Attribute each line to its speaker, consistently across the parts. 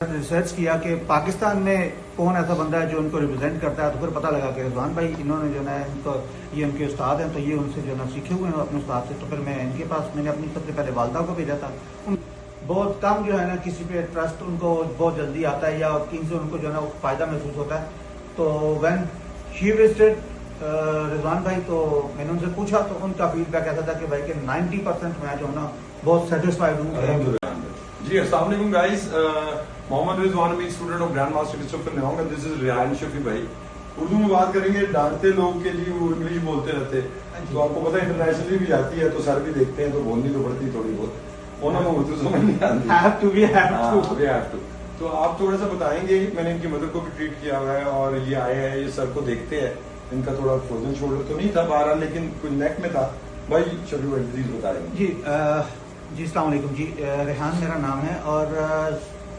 Speaker 1: Research किया कि पाकिस्तान में कौन ऐसा बंदा है जो उनको रिप्रेजेंट करता है, तो फिर पता लगा कि रिजवान भाई इन्होंने जो है इनको ये उनके उस्ताद हैं, तो ये उनसे जो है सीखे हुए हैं अपने उस्ताद से। तो फिर मैं इनके पास मैंने अपनी सबसे पहले वालदा को भेजा था। बहुत कम जो है ना किसी पे ट्रस्ट उनको बहुत जल्दी आता है या कहीं से उनको जो है ना फ़ायदा महसूस होता है। तो व्हेन शी विजिटेड रिजवान भाई, तो मैंने उनसे पूछा तो उनका फीडबैक ऐसा था कि भाई कि 90% मैं जो है ना बहुत सेटिस्फाइड हूँ।
Speaker 2: जी अस्सलाम वालेकुम guys, Mohammad Rizwan Amin, student of grand master Christopher Nyong, this is Rehan Shafi भाई। उर्दू में बात करेंगे, डांटते लोग के लिए वो इंग्लिश बोलते रहते, तो आपको पता है इंटरनेशनली भी जाती है तो सर भी देखते हैं तो बोलनी तो पड़ती थोड़ी बहुत, उन्होंंने उर्दू समझ नहीं आती। तो आप थोड़ा सा बताएंगे, मैंने इनकी मदर को भी ट्रीट किया हुआ है और ये आए हैं, ये सर को देखते हैं, इनका थोड़ा फ्रोजन शोल्डर तो नहीं था बहरहाल लेकिन कुछ नेक में था। भाई शफी भाई प्लीज बताएंगे।
Speaker 1: जी अस्सलाम वालेकुम जी, रेहान मेरा नाम है और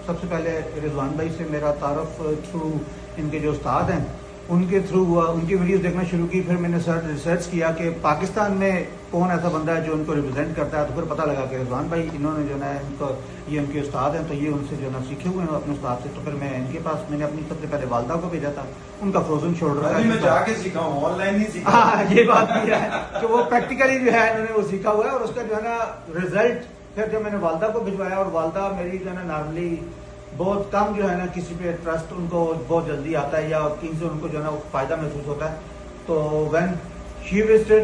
Speaker 1: सबसे पहले रिजवान भाई से मेरा तारुफ थ्रू इनके जो उस्ताद हैं उनके थ्रू हुआ, उनकी वीडियोस देखना शुरू की। फिर मैंने रिसर्च किया कि पाकिस्तान में कौन ऐसा बंदा है जो उनको रिप्रेजेंट करता है, तो फिर पता लगा कि रिजवान भाई इन्होंने जो है इनको ये उनके उस्ताद हैं, तो ये उनसे जो है सीखे हुए हैं अपने उस्ताद से। तो फिर मैं इनके पास मैंने अपनी सबसे पहले वालदा को भेजा था, उनका फ्रोजन शोल्डर
Speaker 2: मैं जाके सीखा हूँ, ऑनलाइन नहीं सीखा।
Speaker 1: हाँ ये बात भी है कि वो प्रैक्टिकली जो है इन्होंने वो सीखा हुआ है और उसका जो है ना रिजल्ट फिर जब मैंने वालदा को भिजवाया, और वालदा मेरी जो है ना नॉर्मली बहुत कम जो है ना किसी पे ट्रस्ट उनको बहुत जल्दी आता है या कहीं से उनको जो है ना फ़ायदा महसूस होता है। तो व्हेन शी विजिटेड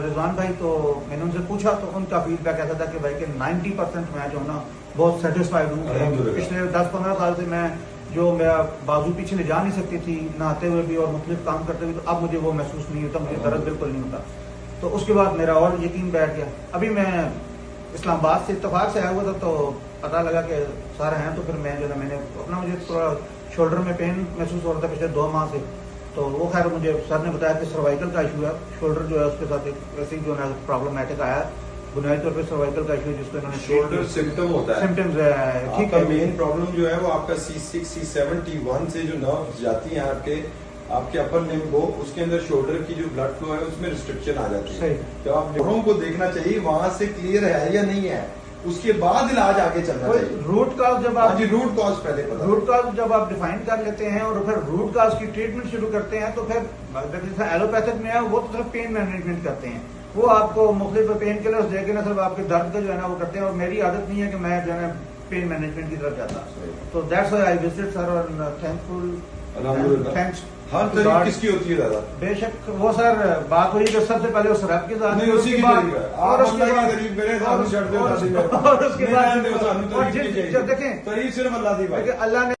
Speaker 1: रिजवान भाई, तो मैंने उनसे पूछा तो उनका फीडबैक ऐसा था कि भाई कि 90% मैं जो है ना बहुत सेटिस्फाइड हूँ। पिछले 10-15 साल से मैं जो मेरा बाजू पीछे ले जा नहीं सकती थी नहाते हुए भी और मुख्तलिफ काम करते हुए, तो अब मुझे वो महसूस नहीं होता, मुझे दर्द बिल्कुल नहीं होता। तो उसके बाद मेरा और यकीन बैठ गया। अभी मैं इस्लामाबाद से इत्तेफाक से आया हुआ था, तो पता लगा कि सारे हैं, तो फिर मैं जो है मैंने अपना मुझे थोड़ा शोल्डर में पेन महसूस हो रहा था पिछले 2 माह से। तो वो खैर मुझे सर ने बताया कि सर्वाइकल का इशू है, शोल्डर जो है उसके साथ एक ऐसी जो है प्रॉब्लमैटिक आया, बुनियादी तौर पर सर्वाइकल का इशू है जिसको इन्होंने
Speaker 2: शोल्डर सिम्टम होता है,
Speaker 1: सिम्टम्स है। ठीक है,
Speaker 2: मेन प्रॉब्लम जो है वो आपका C6 C7 T1 से जो नर्व जाती हैं आपके अपर लिम्ब को, उसके अंदर शोल्डर की जो ब्लड फ्लो है उसमें रिस्ट्रिक्शन आ जाती है। तो आप लिम्बों को देखना चाहिए वहां से क्लियर है या नहीं है, उसके बाद इलाज आगे चलना चाहिए।
Speaker 1: रूट काज जब आप
Speaker 2: रूट काज पहले पता,
Speaker 1: रूट काज जब आप डिफाइन कर लेते हैं और फिर रूट काज की ट्रीटमेंट शुरू करते हैं, तो फिर एलोपैथिक में है वो तो सिर्फ पेन मैनेजमेंट करते हैं, वो आपको मुख्तलिफ पेन किलर्स देके ना सिर्फ आपके दर्द का जो है ना वो करते हैं। और मेरी आदत नहीं है कि मैं जो है पेन मैनेजमेंट की तरफ जाता, तो that's why I visited sir और थैंकफुल थैंक्स।
Speaker 2: हर तरीके किसकी होती है दादा?
Speaker 1: बेशक वो सर बात हुई कि सबसे पहले उस रब के साथ,
Speaker 2: उसी की
Speaker 1: और उसके बाद
Speaker 2: देखें
Speaker 1: सिर्फ अल्लाह ने